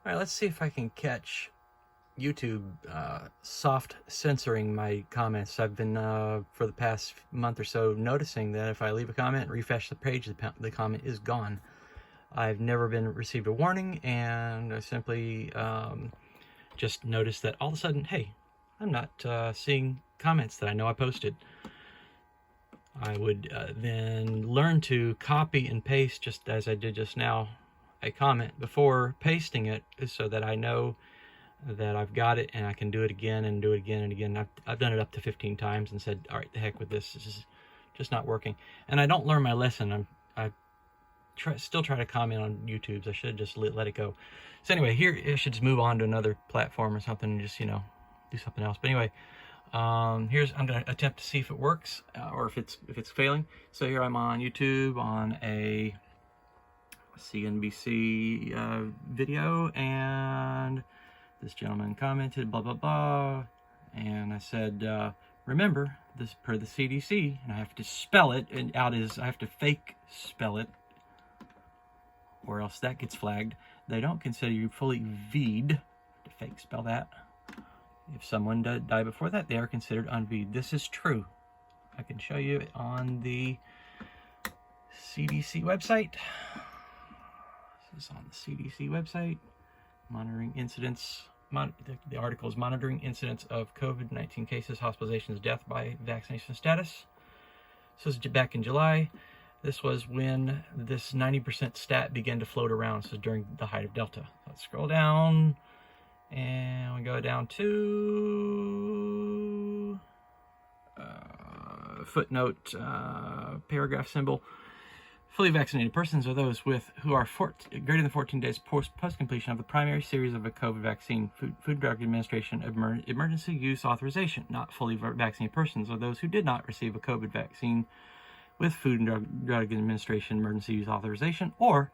All right, let's see if I can catch YouTube soft censoring my comments. I've been, for the past month or so, noticing that if I leave a comment and refresh the page, the comment is gone. I've never received a warning, and I simply just noticed that all of a sudden, hey, I'm not seeing comments that I know I posted. I would then learn to copy and paste, just as I did just now, a comment before pasting it, so that I know that I've got it and I can do it again and do it again and again. I've done it up to 15 times and said, all right, the heck with this. This is just not working. And I don't learn my lesson. I still try to comment on YouTube. I should just let it go. So anyway, here I should just move on to another platform or something and just, do something else. But anyway, I'm going to attempt to see if it works or if it's failing. So here I'm on YouTube on a CNBC video, and this gentleman commented blah blah blah, and I said, remember this per the CDC, and I have to spell it and I have to fake spell it, or else that gets flagged. They don't consider you fully V'd to fake spell that. If someone died before that, they are considered unV'd. This is true. I can show you on the CDC website. This is on the CDC website. Monitoring incidents. The article is monitoring incidents of COVID-19 cases, hospitalizations, death by vaccination status. So this is back in July. This was when this 90% stat began to float around. So during the height of Delta. Let's scroll down, and we go down to footnote, paragraph symbol. Fully vaccinated persons are those who are greater than 14 days post completion of the primary series of a COVID vaccine. Food and Drug Administration emergency use authorization. Not fully vaccinated persons are those who did not receive a COVID vaccine with Food and Drug Administration emergency use authorization, or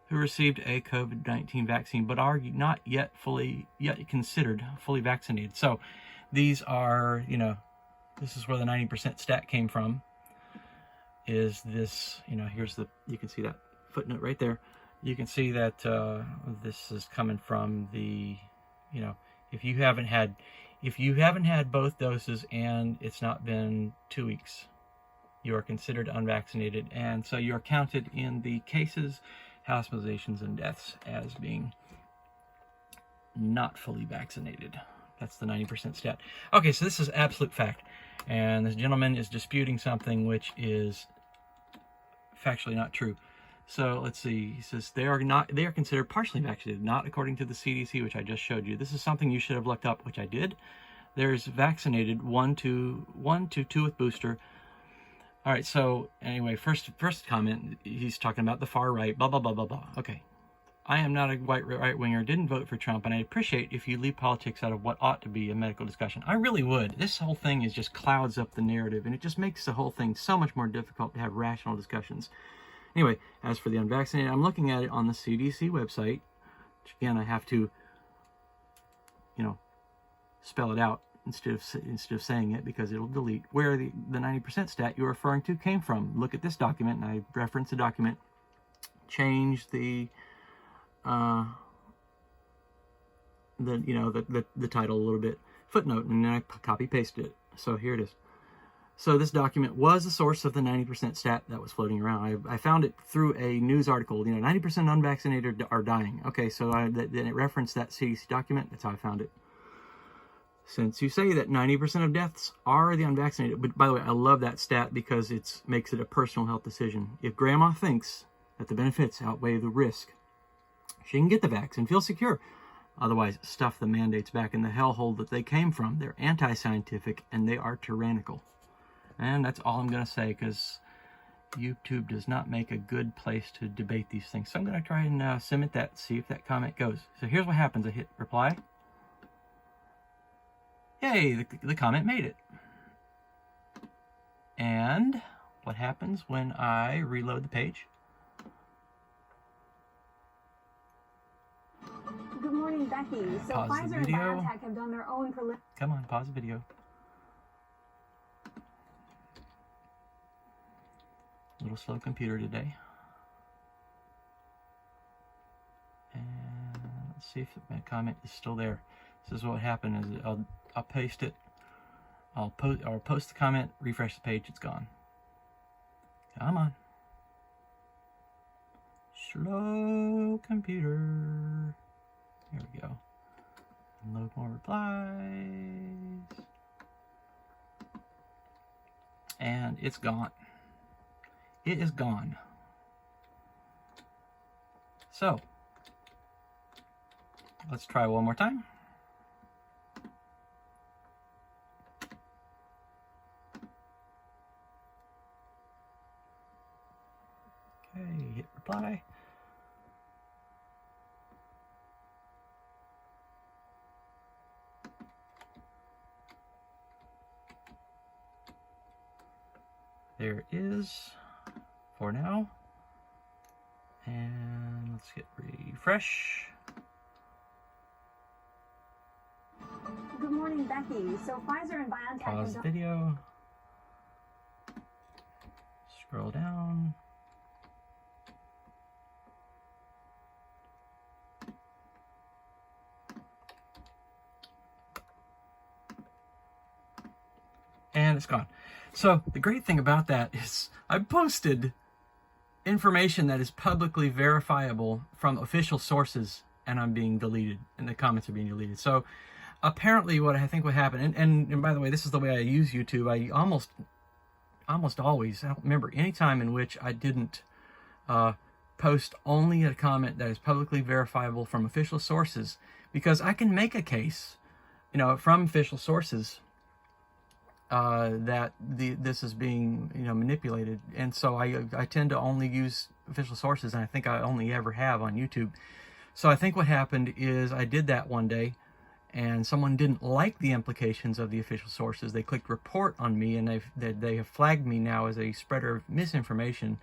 who received a COVID-19 vaccine but are not yet considered fully vaccinated. So these are, this is where the 90% stat came from. Is this, here's you can see that footnote right there. You can see that this is coming from the, if you haven't had both doses and it's not been 2 weeks, you are considered unvaccinated, and so you are counted in the cases, hospitalizations, and deaths as being not fully vaccinated. That's the 90% stat. Okay, so this is absolute fact, and this gentleman is disputing something which is factually not true. So let's see. He says they are considered partially vaccinated, not according to the CDC, which I just showed you. This is something you should have looked up, which I did. There's vaccinated 1 to 2 with booster. All right. So anyway, first comment. He's talking about the far right. Blah blah blah blah blah. Okay. I am not a right winger. Didn't vote for Trump, and I appreciate if you leave politics out of what ought to be a medical discussion. I really would. This whole thing just clouds up the narrative, and it just makes the whole thing so much more difficult to have rational discussions. Anyway, as for the unvaccinated, I'm looking at it on the CDC website, which again I have to, spell it out instead of saying it because it'll delete where the 90% stat you're referring to came from. Look at this document, and I reference the document. Change the title a little bit, footnote, and then I copy pasted it. So here it is. So this document was the source of the 90% stat that was floating around. I found it through a news article. 90% unvaccinated are dying. Okay, so then it referenced that CDC document. That's how I found it. Since you say that 90% of deaths are the unvaccinated, but by the way, I love that stat because it makes it a personal health decision. If grandma thinks that the benefits outweigh the risk, she can get the vaccine and feel secure. Otherwise, stuff the mandates back in the hellhole that they came from. They're anti-scientific and they are tyrannical. And that's all I'm going to say, because YouTube does not make a good place to debate these things. So I'm going to try and submit that, see if that comment goes. So here's what happens. I hit reply. Yay, the comment made it. And what happens when I reload the page? Good morning, Becky. So Pause the Pfizer and video. BioNTech have done their own preliminary... Come on, pause the video. A little slow computer today. And let's see if my comment is still there. This is what happened. Is I'll paste it. I'll post the comment, refresh the page, it's gone. Come on. Slow computer. There we go. Load more replies. And it's gone. It is gone. So, let's try one more time. Okay, hit reply. There it is for now. And let's hit refresh. Good morning, Becky. So Pfizer and BioNTech... Pause video. Scroll down. And it's gone. So the great thing about that is I posted information that is publicly verifiable from official sources, and I'm being deleted, and the comments are being deleted. So apparently what I think would happen, and by the way, this is the way I use YouTube. I almost always, I don't remember any time in which I didn't post only a comment that is publicly verifiable from official sources, because I can make a case, you know, from official sources that this is being, you know, manipulated. And so I tend to only use official sources, and I think I only ever have on YouTube. So I think what happened is I did that one day, and someone didn't like the implications of the official sources. They clicked report on me, and they have flagged me now as a spreader of misinformation.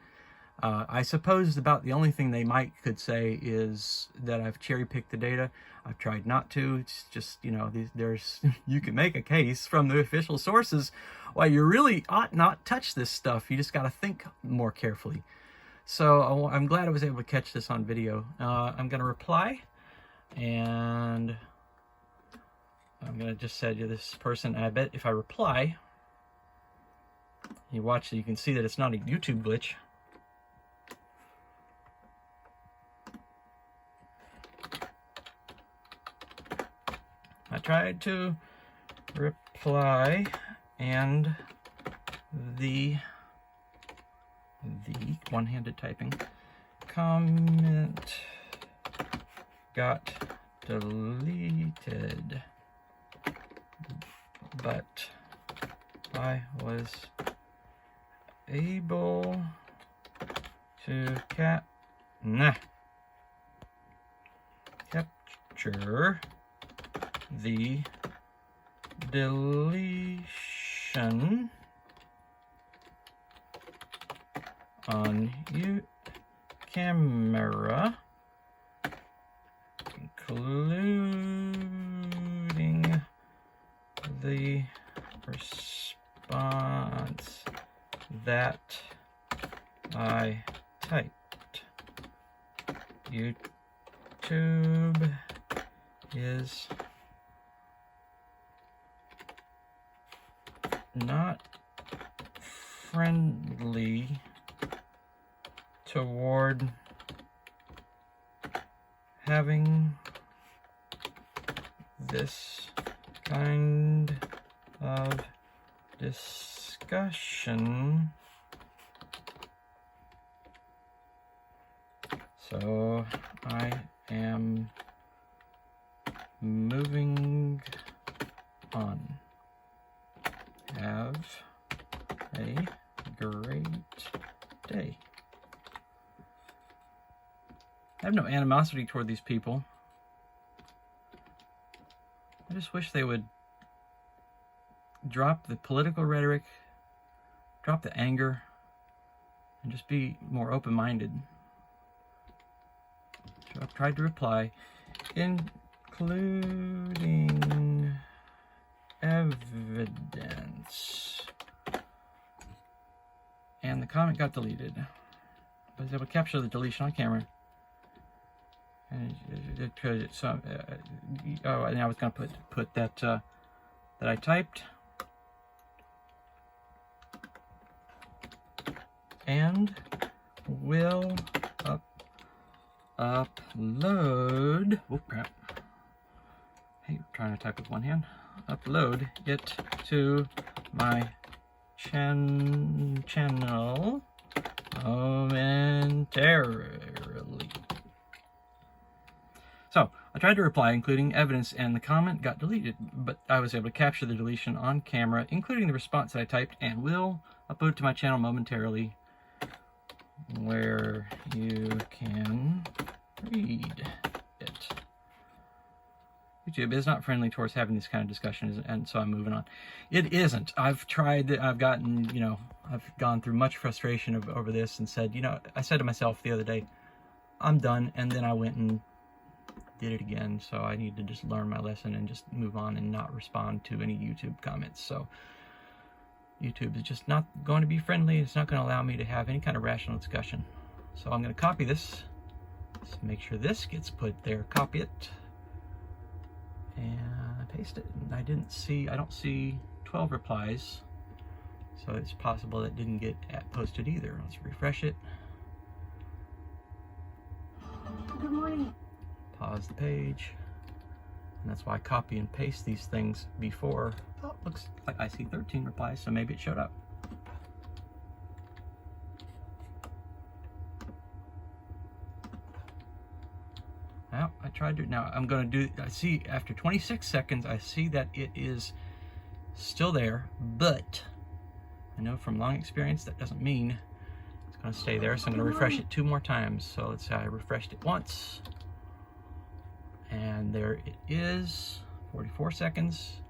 I suppose about the only thing they could say is that I've cherry-picked the data. I've tried not to. It's just, you know, there's you can make a case from the official sources why you really ought not touch this stuff. You just got to think more carefully. So I'm glad I was able to catch this on video. I'm going to reply, and I'm going to just say to this person, I bet if I reply, you watch, you can see that it's not a YouTube glitch. I tried to reply, and the one-handed typing comment got deleted, but I was able to capture the deletion on camera, including the response that I typed. YouTube is not friendly toward having this kind of discussion, so I am moving on. Have a great day. I have no animosity toward these people. I just wish they would drop the political rhetoric, drop the anger, and just be more open-minded. So I've tried to reply, including evidence, and the comment got deleted. I was able to capture the deletion on camera, So, oh, and I was going to put that that I typed, and will upload. Oh crap! Hey, trying to type with one hand. Upload it to my channel momentarily. So I tried to reply, including evidence, and the comment got deleted, but I was able to capture the deletion on camera, including the response that I typed, and will upload to my channel momentarily, where you can read it. YouTube is not friendly towards having this kind of discussion, and so I'm moving on. It isn't. I've tried, I've gotten, you know, I've gone through much frustration over this and said, you know, I said to myself the other day, I'm done, and then I went and did it again, so I need to just learn my lesson and just move on and not respond to any YouTube comments. So YouTube is just not going to be friendly. It's not going to allow me to have any kind of rational discussion. So I'm going to copy this. Just make sure this gets put there. Copy it and paste it. And I don't see 12 replies, so it's possible that didn't get posted either. Let's refresh it. Good morning. Pause the page, and that's why I copy and paste these things before. Oh, looks like I see 13 replies, so maybe it showed up. Well, I tried to. Now I'm going to do. I see after 26 seconds, I see that it is still there, but I know from long experience that doesn't mean it's going to stay there. So I'm going to refresh it 2 more times. So let's say I refreshed it once. And there it is, 44 seconds.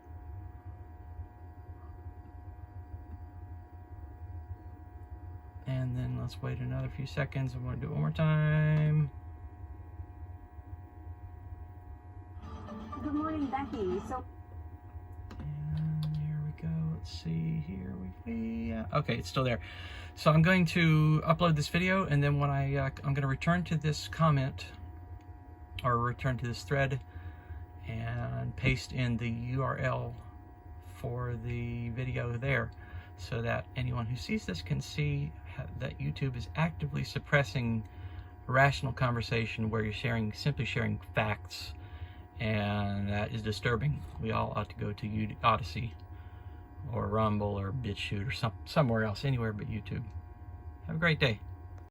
And then let's wait another few seconds. I'm going to do it one more time. Good morning, Becky. So, and here we go. Let's see. Here we go. Okay, it's still there. So I'm going to upload this video, and then when I'm going to return to this comment, or return to this thread, and paste in the URL for the video there, so that anyone who sees this can see that YouTube is actively suppressing rational conversation where you're simply sharing facts, and that is disturbing. We all ought to go to Odyssey or Rumble or BitChute or somewhere else, anywhere but YouTube. Have a great day.